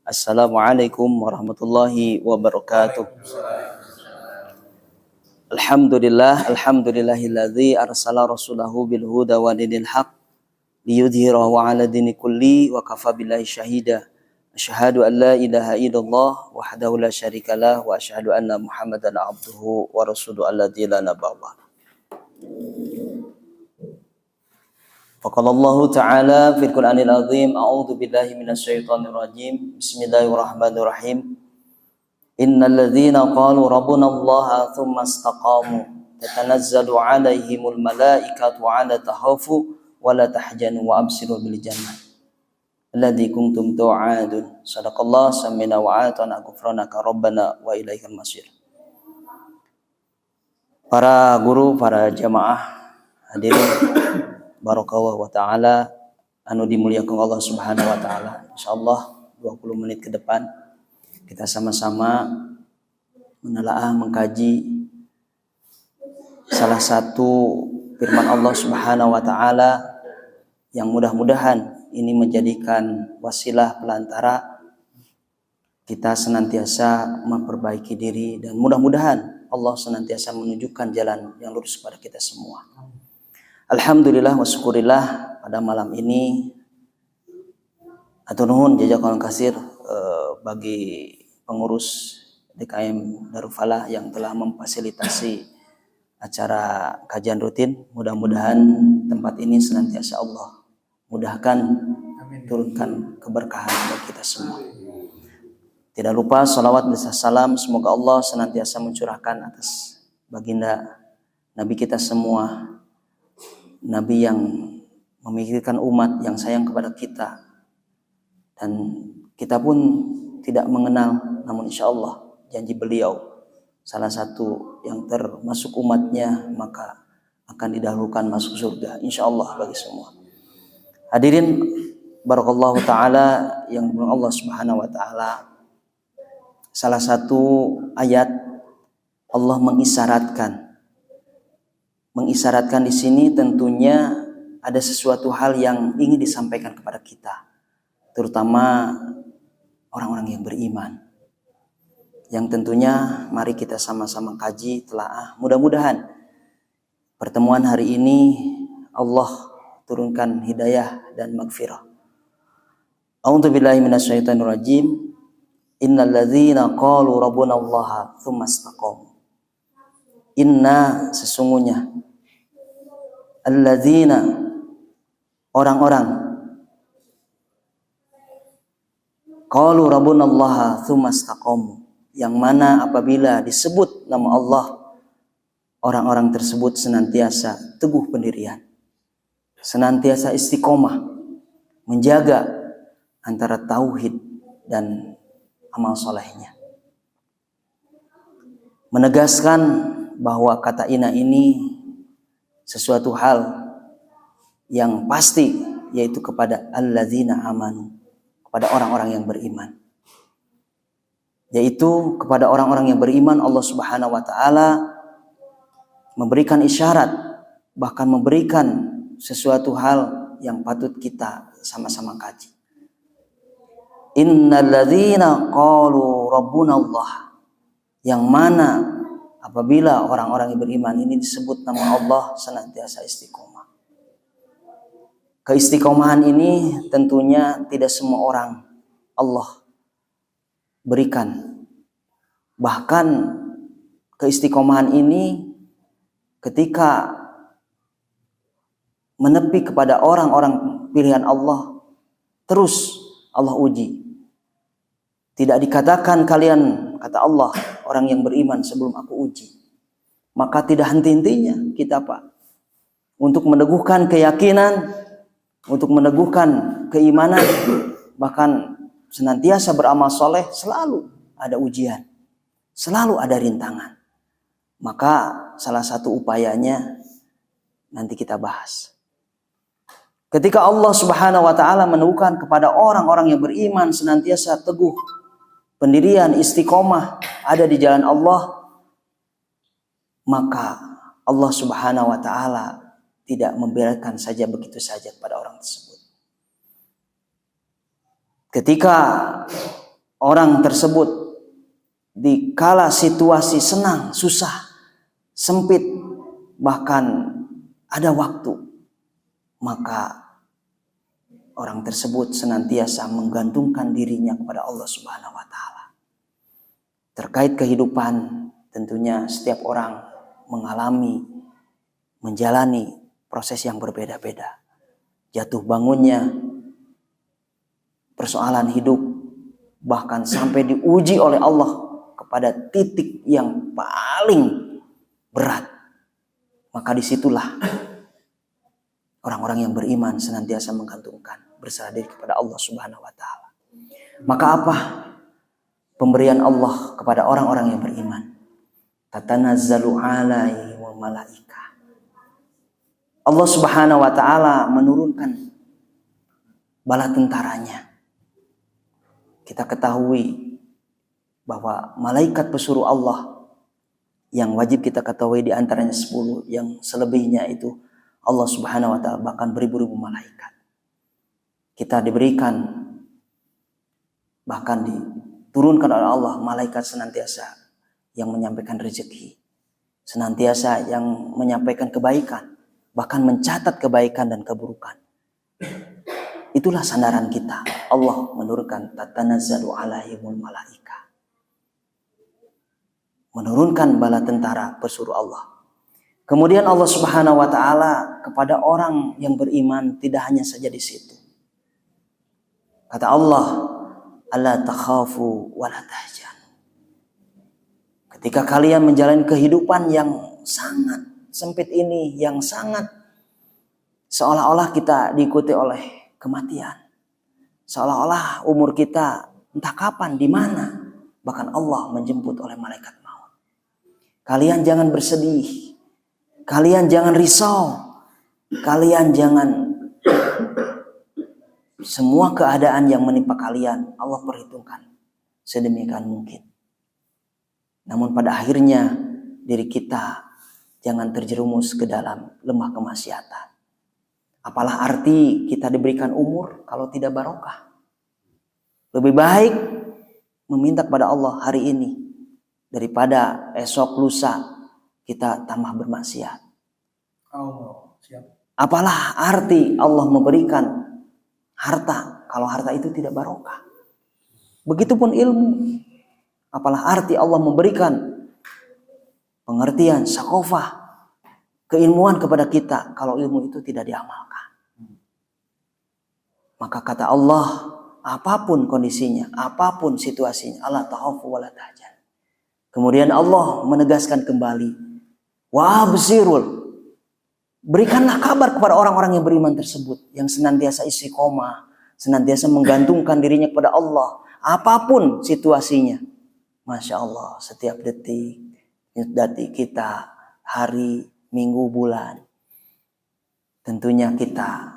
Assalamualaikum warahmatullahi wabarakatuh. Alhamdulillahilladzi arsala rasulahu bil huda wa dinil haq liyudhhirahu 'ala dini kulli wa kafa billahi syahida. Asyhadu an la ilaha illallah wahdahu la syarikalah wa asyhadu anna Muhammadan abduhu wa rasuluhu alladzi la nabiyya ba'dahu. Faqala Allah Ta'ala fil Qur'anil Azim, a'udzu billahi minasy syaithanir rajim. Bismillahirrahmanirrahim. Innal ladzina qalu rabbuna Allah tsumma istaqamu tatanazzalu 'alaihimul malaikatu 'alla takhafu wa la tahzanu wa abshiru bil jannah alladzi kuntum tu'adun. Shadaqallah samina wa atana ghufranaka rabbana wa ilaikal masir. Para guru, para jamaah hadirin barakallahu wa ta'ala anu dimuliakan Allah subhanahu wa ta'ala. InsyaAllah 20 menit ke depan kita sama-sama menelaah, mengkaji salah satu firman Allah subhanahu wa ta'ala yang mudah-mudahan ini menjadikan wasilah pelantara kita senantiasa memperbaiki diri, dan mudah-mudahan Allah senantiasa menunjukkan jalan yang lurus kepada kita semua. Alhamdulillah wa syukurillah, pada malam ini atur nuhun jazakallahu katsir bagi pengurus DKM Darul Falah yang telah memfasilitasi acara kajian rutin. Mudah-mudahan tempat ini senantiasa Allah mudahkan, turunkan keberkahan bagi kita semua. Tidak lupa salawat dan salam semoga Allah senantiasa mencurahkan atas baginda Nabi kita semua, Nabi yang memikirkan umat, yang sayang kepada kita, dan kita pun tidak mengenal, namun insya Allah janji beliau salah satu yang termasuk umatnya maka akan didahulukan masuk surga insya Allah bagi semua. Hadirin barakallahu ta'ala yang dimuliakan Allah subhanahu wa ta'ala, salah satu ayat Allah mengisyaratkan di sini tentunya ada sesuatu hal yang ingin disampaikan kepada kita, terutama orang-orang yang beriman, yang tentunya mari kita sama-sama kaji, telaah. Mudah-mudahan pertemuan hari ini Allah turunkan hidayah dan magfirah. A'udzu billahi minasyaitonir rajim. Innal ladzina qalu rabbuna Allah tsumma istaqamu. Inna, sesungguhnya, alladzina, orang-orang, qalu rabbuna Allah tsumma istaqamu, yang mana apabila disebut nama Allah, orang-orang tersebut senantiasa teguh pendirian, senantiasa istiqomah menjaga antara tauhid dan amal solehnya, menegaskan bahwa kata inna ini sesuatu hal yang pasti, yaitu kepada alladzina amanu, kepada orang-orang yang beriman, yaitu kepada orang-orang yang beriman Allah subhanahu wa ta'ala memberikan isyarat, bahkan memberikan sesuatu hal yang patut kita sama-sama kaji. Innal ladzina qalu rabbuna Allah, yang mana apabila orang-orang yang beriman ini disebut nama Allah senantiasa istiqomah. Keistiqomahan ini tentunya tidak semua orang Allah berikan. Bahkan keistiqomahan ini ketika menepi kepada orang-orang pilihan Allah, terus Allah uji. Tidak dikatakan kalian, kata Allah, orang yang beriman sebelum aku uji. Maka tidak henti-hentinya kita untuk meneguhkan keyakinan, untuk meneguhkan keimanan, bahkan senantiasa beramal soleh. Selalu ada ujian, selalu ada rintangan. Maka salah satu upayanya nanti kita bahas. Ketika Allah subhanahu wa ta'ala meneguhkan kepada orang-orang yang beriman senantiasa teguh pendirian, istiqomah ada di jalan Allah, maka Allah subhanahu wa ta'ala tidak membiarkan saja begitu saja kepada orang tersebut. Ketika orang tersebut di kala situasi senang, susah, sempit, bahkan ada waktu, maka orang tersebut senantiasa menggantungkan dirinya kepada Allah Subhanahu wa taala. Terkait kehidupan, tentunya setiap orang mengalami, menjalani proses yang berbeda-beda. Jatuh bangunnya, persoalan hidup, bahkan sampai diuji oleh Allah kepada titik yang paling berat. Maka disitulah orang-orang yang beriman senantiasa menggantungkan, berserah diri kepada Allah Subhanahu wa taala. Maka apa pemberian Allah kepada orang-orang yang beriman? Tatanazzalu alaihi wa malaikah. Allah Subhanahu wa taala menurunkan bala tentaranya. Kita ketahui bahwa malaikat pesuruh Allah yang wajib kita ketahui di antaranya 10, yang selebihnya itu Allah Subhanahu wa taala, bahkan beribu-ribu malaikat. Kita diberikan, bahkan diturunkan oleh Allah malaikat senantiasa yang menyampaikan rezeki, senantiasa yang menyampaikan kebaikan, bahkan mencatat kebaikan dan keburukan. Itulah sandaran kita. Allah menurunkan tatanazzalu alaihimul malaikah, menurunkan bala tentara pesuruh Allah. Kemudian Allah Subhanahu wa taala kepada orang yang beriman tidak hanya saja di situ. Kata Allah, "Alla takhafu wa la tahzanu." Ketika kalian menjalani kehidupan yang sangat sempit ini, yang sangat seolah-olah kita diikuti oleh kematian, seolah-olah umur kita entah kapan, di mana, bahkan Allah menjemput oleh malaikat maut. Kalian jangan bersedih, kalian jangan risau, kalian jangan, semua keadaan yang menimpa kalian Allah perhitungkan sedemikian mungkin. Namun pada akhirnya diri kita jangan terjerumus ke dalam lemah kemaksiatan. Apalah arti kita diberikan umur kalau tidak barokah? Lebih baik meminta kepada Allah hari ini daripada esok lusa kita tambah bermaksiat. Apalah arti Allah memberikan harta kalau harta itu tidak barokah? Begitupun ilmu. Apalah arti Allah memberikan pengertian, sakofah, keilmuan kepada kita kalau ilmu itu tidak diamalkan? Maka kata Allah, apapun kondisinya, apapun situasinya, Allah takhafu wa la tahzan. Kemudian Allah menegaskan kembali, wa absirul, berikanlah kabar kepada orang-orang yang beriman tersebut, yang senantiasa istiqomah, senantiasa menggantungkan dirinya kepada Allah, apapun situasinya. Masya Allah, setiap detik kita, hari, minggu, bulan, tentunya kita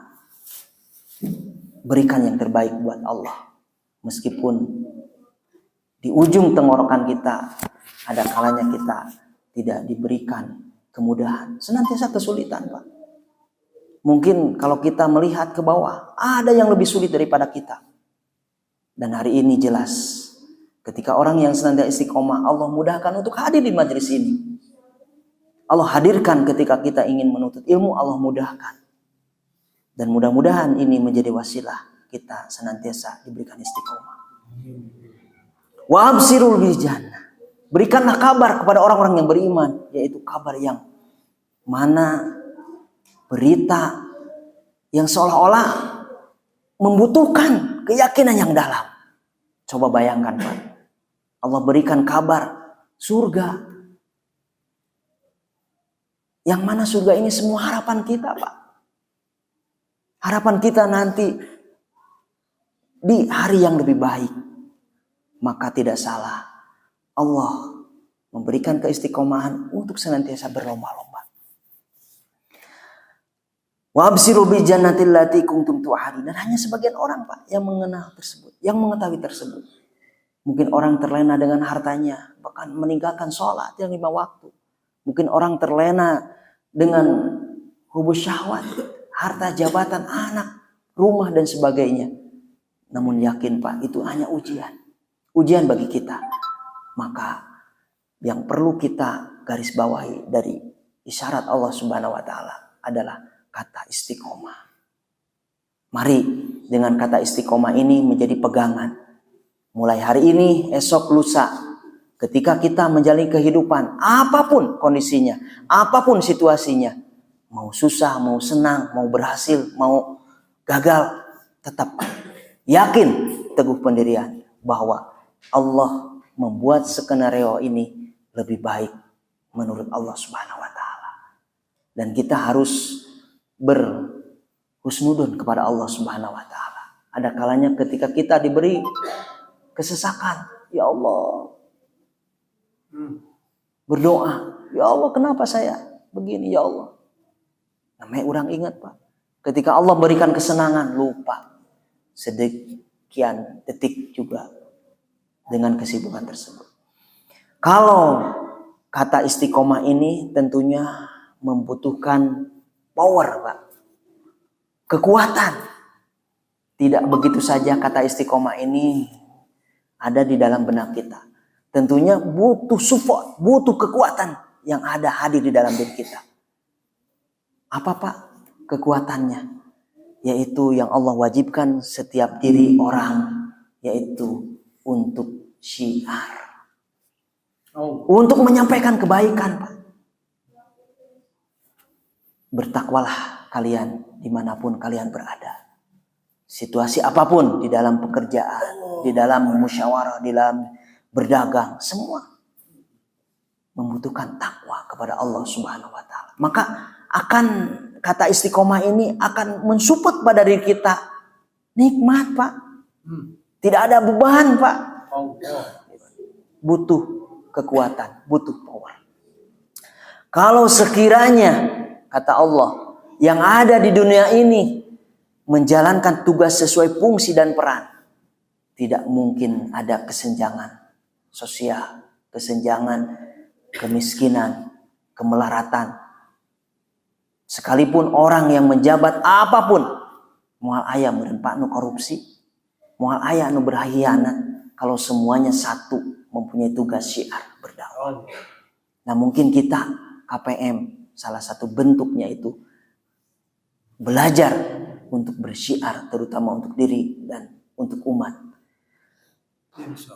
berikan yang terbaik buat Allah. Meskipun di ujung tenggorokan kita ada kalanya kita tidak diberikan kemudahan, senantiasa kesulitan, Pak. Mungkin kalau kita melihat ke bawah, ada yang lebih sulit daripada kita. Dan hari ini jelas, ketika orang yang senantiasa istiqomah, Allah mudahkan untuk hadir di majelis ini. Allah hadirkan ketika kita ingin menuntut ilmu, Allah mudahkan. Dan mudah-mudahan ini menjadi wasilah kita senantiasa diberikan istiqomah. Wa absirul bil jannah, berikanlah kabar kepada orang-orang yang beriman, yaitu kabar yang mana, berita yang seolah-olah membutuhkan keyakinan yang dalam. Coba bayangkan, Pak, Allah berikan kabar surga, yang mana surga ini semua harapan kita, Pak. Harapan kita nanti di hari yang lebih baik. Maka tidak salah Allah memberikan keistiqomahan untuk senantiasa berlomba-lomba. Wa absiru bi jannatil lati kuntum tu'adun. Dan hanya sebagian orang, Pak, yang mengenal tersebut, yang mengetahui tersebut. Mungkin orang terlena dengan hartanya, bahkan meninggalkan sholat yang 5 waktu. Mungkin orang terlena dengan hubus syahwat, harta, jabatan, anak, rumah, dan sebagainya. Namun yakin Pak, itu hanya ujian. Ujian bagi kita. Maka yang perlu kita garis bawahi dari isyarat Allah Subhanahu wa taala adalah kata istiqomah. Mari dengan kata istiqomah ini menjadi pegangan. Mulai hari ini, esok, lusa, ketika kita menjalani kehidupan, apapun kondisinya, apapun situasinya, mau susah, mau senang, mau berhasil, mau gagal, tetap yakin teguh pendirian bahwa Allah membuat skenario ini lebih baik menurut Allah Subhanahu wa taala. Dan kita harus berhusnudun kepada Allah Subhanahu wa taala. Ada kalanya ketika kita diberi kesesakan, ya Allah, berdoa, ya Allah kenapa saya begini ya Allah. Namanya orang ingat Pak, ketika Allah berikan kesenangan lupa sedekian detik juga dengan kesibukan tersebut. Kalau kata istiqomah ini tentunya membutuhkan power Pak, kekuatan. Tidak begitu saja kata istiqomah ini ada di dalam benak kita. Tentunya butuh support, butuh kekuatan yang ada hadir di dalam diri kita. Apa Pak kekuatannya? Yaitu yang Allah wajibkan setiap diri orang, yaitu untuk syiar. Untuk menyampaikan kebaikan Pak. Bertakwalah kalian dimanapun kalian berada. Situasi apapun, di dalam pekerjaan, di dalam musyawarah, di dalam berdagang, semua membutuhkan takwa kepada Allah Subhanahu wa taala. Maka akan kata istiqomah ini akan mensupport pada diri kita nikmat Pak. Tidak ada beban Pak. Butuh kekuatan, butuh power. Kalau sekiranya kata Allah yang ada di dunia ini menjalankan tugas sesuai fungsi dan peran, tidak mungkin ada kesenjangan sosial, kesenjangan, kemiskinan, kemelaratan. Sekalipun orang yang menjabat apapun, moal aya meureun Pak nu korupsi, moal aya nu berkhianat, kalau semuanya satu mempunyai tugas syiar berdakwah. Nah mungkin kita KPM salah satu bentuknya itu belajar untuk bersyiar, terutama untuk diri dan untuk umat.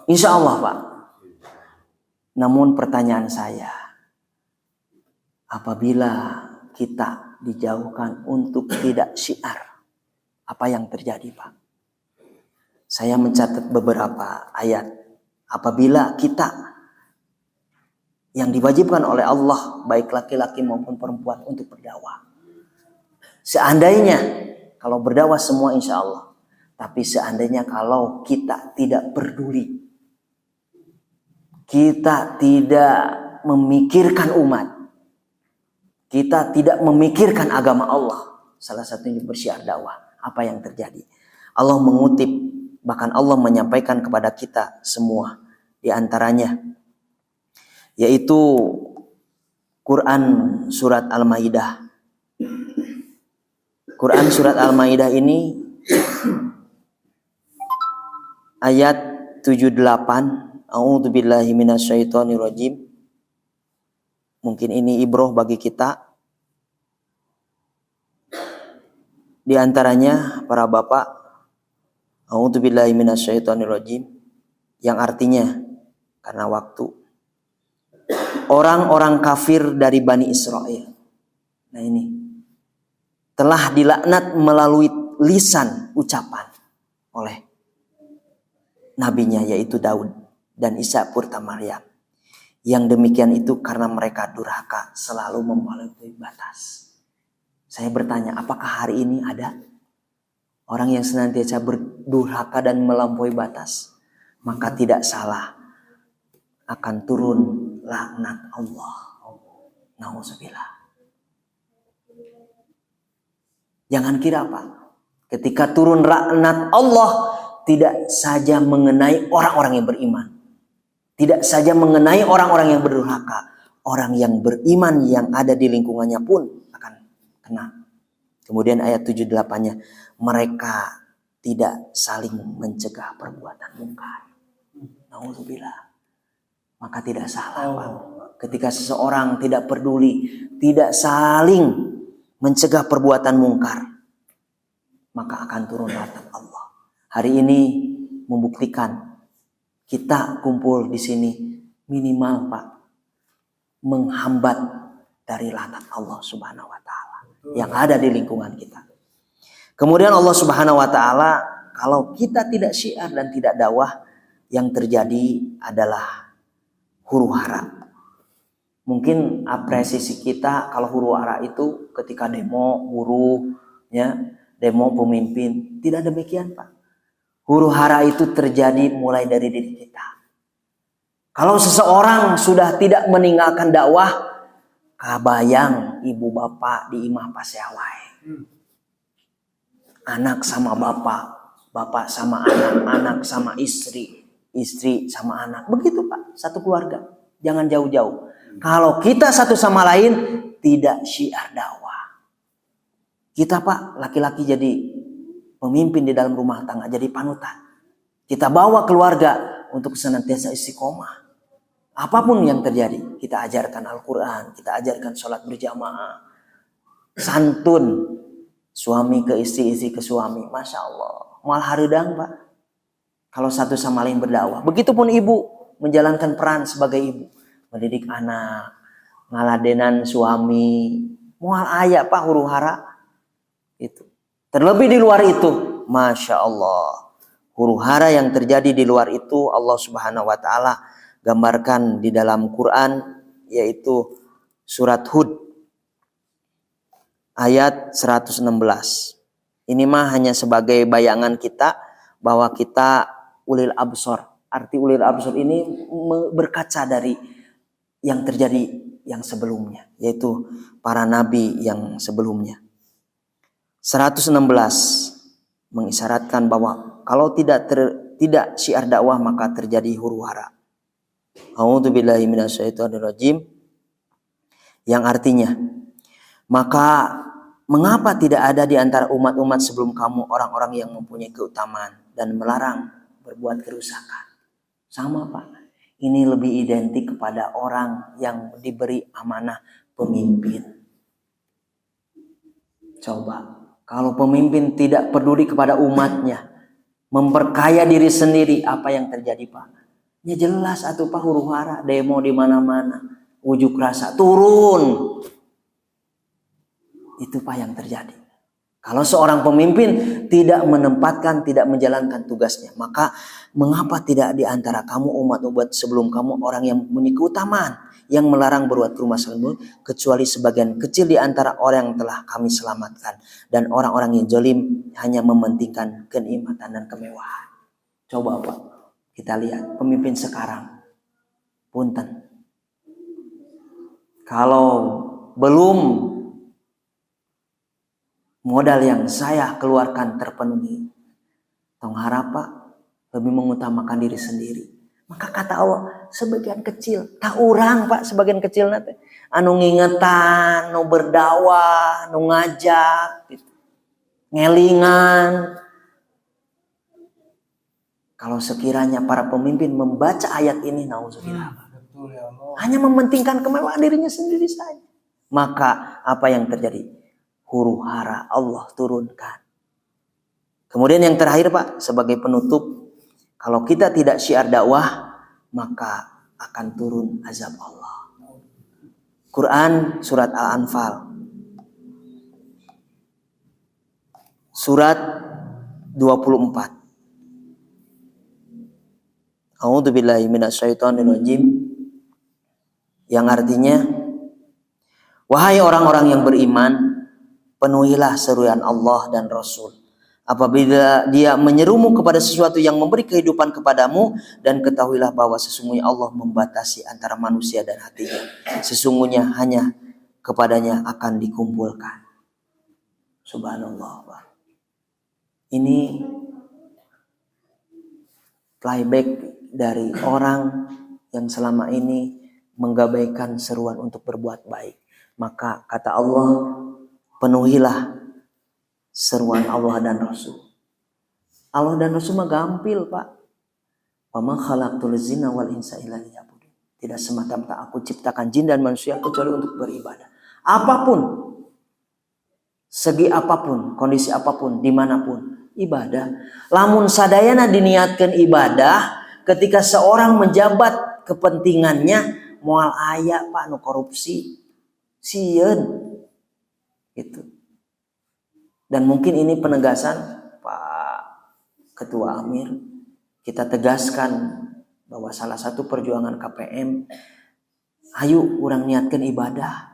Insya Allah Pak. Namun pertanyaan saya, apabila kita dijauhkan untuk tidak syiar, apa yang terjadi Pak? Saya mencatat beberapa ayat. Apabila kita yang diwajibkan oleh Allah, baik laki-laki maupun perempuan untuk berdakwah. Seandainya kalau berdakwah semua insya Allah. Tapi seandainya kalau kita tidak peduli, kita tidak memikirkan umat, kita tidak memikirkan agama Allah, salah satunya bersyiar dakwah, apa yang terjadi? Allah mengutip, bahkan Allah menyampaikan kepada kita semua, di antaranya yaitu Quran surat Al-Maidah. Quran surat Al-Maidah ini ayat 78. A'udzubillahi minasyaitonirrajim. Mungkin ini ibroh bagi kita. Di antaranya para bapak, a'udzubillahi minasyaitonirrajim, yang artinya karena waktu, orang-orang kafir dari Bani Israel. Nah ini telah dilaknat melalui lisan ucapan oleh nabinya yaitu Daud dan Isa purta Maryam. Yang demikian itu karena mereka durhaka, selalu melampaui batas. Saya bertanya, apakah hari ini ada orang yang senantiasa berdurhaka dan melampaui batas? Maka tidak salah akan turun laknat Allah. Nauzubillah. Jangan kira Pak, ketika turun laknat Allah tidak saja mengenai orang-orang yang beriman, tidak saja mengenai orang-orang yang berdurhaka, orang yang beriman yang ada di lingkungannya pun akan kena. Kemudian ayat 78-nya, mereka tidak saling mencegah perbuatan mungkar. Nauzubillah. Maka tidak salah Pak. Ketika seseorang tidak peduli, tidak saling mencegah perbuatan mungkar, maka akan turun rahmat Allah. Hari ini membuktikan kita kumpul di sini minimal Pak menghambat dari laknat Allah Subhanahu wa taala yang ada di lingkungan kita. Kemudian Allah Subhanahu wa taala, kalau kita tidak syiar dan tidak dakwah, yang terjadi adalah huru-hara. Mungkin apresiasi kita kalau huru-hara itu ketika demo guru, ya, demo pemimpin. Tidak demikian Pak. Huru-hara itu terjadi mulai dari diri kita. Kalau seseorang sudah tidak meninggalkan dakwah, kabayang ibu bapak di imah paseawai. Anak sama bapak, bapak sama anak, anak sama istri, istri sama anak. Begitu Pak, satu keluarga. Jangan jauh-jauh. Kalau kita satu sama lain tidak syiar dakwah. Kita Pak, laki-laki jadi pemimpin di dalam rumah tangga, jadi panutan. Kita bawa keluarga untuk senantiasa istiqomah. Apapun yang terjadi, kita ajarkan Al-Quran, kita ajarkan sholat berjamaah. Santun, suami ke istri, istri ke suami. Masya Allah, malah haridang Pak. Kalau satu sama lain berdakwah. Begitupun ibu menjalankan peran sebagai ibu. Mendidik anak, ngaladenan suami. Mual ayah Pak huru-hara. Itu. Terlebih di luar itu. Masya Allah. Huru-hara yang terjadi di luar itu Allah Subhanahu wa ta'ala gambarkan di dalam Quran. Yaitu surat Hud. Ayat 116. Ini mah hanya sebagai bayangan kita. Bahwa kita ulil absor. Arti ulil absor ini berkaca dari yang terjadi yang sebelumnya, yaitu para nabi yang sebelumnya. 116 mengisyaratkan bahwa kalau tidak syiar dakwah maka terjadi huru-hara. A'udzubillahi minasyaitonirrajim, yang artinya, maka mengapa tidak ada di antara umat-umat sebelum kamu orang-orang yang mempunyai keutamaan dan melarang berbuat kerusakan? Sama Pak. Ini lebih identik kepada orang yang diberi amanah pemimpin. Coba, kalau pemimpin tidak peduli kepada umatnya, memperkaya diri sendiri, apa yang terjadi Pak? Ya jelas atuh Pak, huru-hara, demo di mana-mana, ujuk rasa turun. Itu Pak yang terjadi. Kalau seorang pemimpin tidak menempatkan, tidak menjalankan tugasnya, maka mengapa tidak di antara kamu umat-umat sebelum kamu orang yang mempunyai keutamaan, yang melarang berbuat kerusakan, kecuali sebagian kecil di antara orang yang telah kami selamatkan, dan orang-orang yang zalim hanya mementingkan kenikmatan dan kemewahan. Coba Pak, kita lihat pemimpin sekarang, punten, kalau belum modal yang saya keluarkan terpenuhi, tong harap Pak lebih mengutamakan diri sendiri. Maka kata Allah, sebagian kecil, tak urang Pak, sebagian kecil nate, anu ngingetan, nu berdakwah, nu ngajak, gitu. Ngelingan. Kalau sekiranya para pemimpin membaca ayat ini, nauzubillah, hanya mementingkan kemewahan dirinya sendiri saja, maka apa yang terjadi? Huru-hara Allah turunkan. Kemudian yang terakhir Pak, sebagai penutup, kalau kita tidak syiar dakwah, maka akan turun azab Allah. Quran surat Al-Anfal surat 24. A'udzubillahi minasyaitonirrajim, yang artinya, wahai orang-orang yang beriman, penuhilah seruan Allah dan Rasul. Apabila dia menyerumu kepada sesuatu yang memberi kehidupan kepadamu, dan ketahuilah bahwa sesungguhnya Allah membatasi antara manusia dan hatinya. Sesungguhnya hanya kepadanya akan dikumpulkan. Subhanallah Pak. Ini playback dari orang yang selama ini menggabaikan seruan untuk berbuat baik. Maka kata Allah, penuhilah seruan Allah dan Rasul. Allah dan Rasul mah gampil, Pak. Wa ma khalaqtul jinna wal insa illa liya'budun. Tidak semata-mata aku ciptakan jin dan manusia kecuali untuk beribadah. Apapun, segi apapun, kondisi apapun, dimanapun, ibadah. Lamun sadayana diniatkan ibadah, ketika seorang menjabat kepentingannya, moal aya Pak nu korupsi, sieun gitu. Dan mungkin ini penegasan Pak Ketua Amir, kita tegaskan bahwa salah satu perjuangan KPM, ayo urang niatkan ibadah.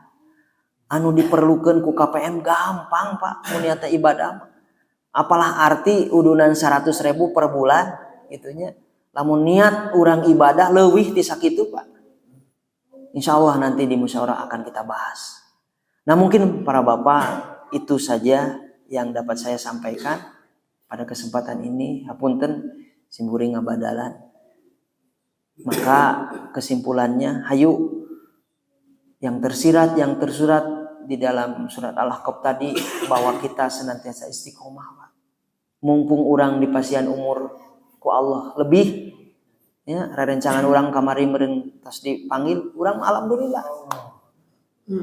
Anu diperlukan ku KPM gampang Pak, mau niatnya ibadah. Apalah arti udunan 100.000 per bulan gitunya. Lamun niat urang ibadah leuwih ti sakitu Pak. Insya Allah nanti di musyawarah akan kita bahas. Nah mungkin para bapak itu saja yang dapat saya sampaikan pada kesempatan ini. Hapunten simburing ngabadalan. Maka kesimpulannya, hayu yang tersirat, yang tersurat di dalam surat Al-Ahqaf tadi, bahwa kita senantiasa istiqomah. Mumpung orang di pasian umur ku Allah lebih, ya rerencangan orang kamari meureun tos dipanggil, orang alhamdulillah.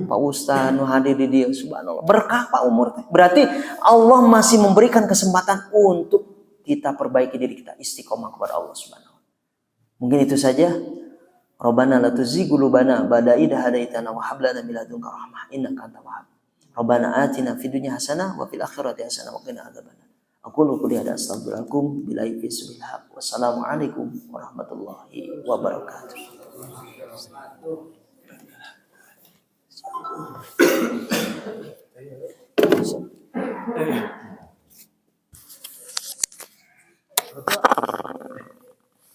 Pak Ustaz nu hadir di dia, subhanallah, berkah Pak umur teh. Berarti Allah masih memberikan kesempatan untuk kita perbaiki diri kita, istiqomah kepada Allah subhanahu. Mungkin itu saja. Rabbana la tuzigh qulubana ba'da idh hadaitana wa hab lana min ladunka rahmah innaka antal wahhab. Rabbana atina fid dunya hasanah wa fil akhirati hasanah wa qina adzabannar. Aqulu qouli hadza astaghfirullakum billahi fi subhanahu. Wassalamu alaikum warahmatullahi wabarakatuh.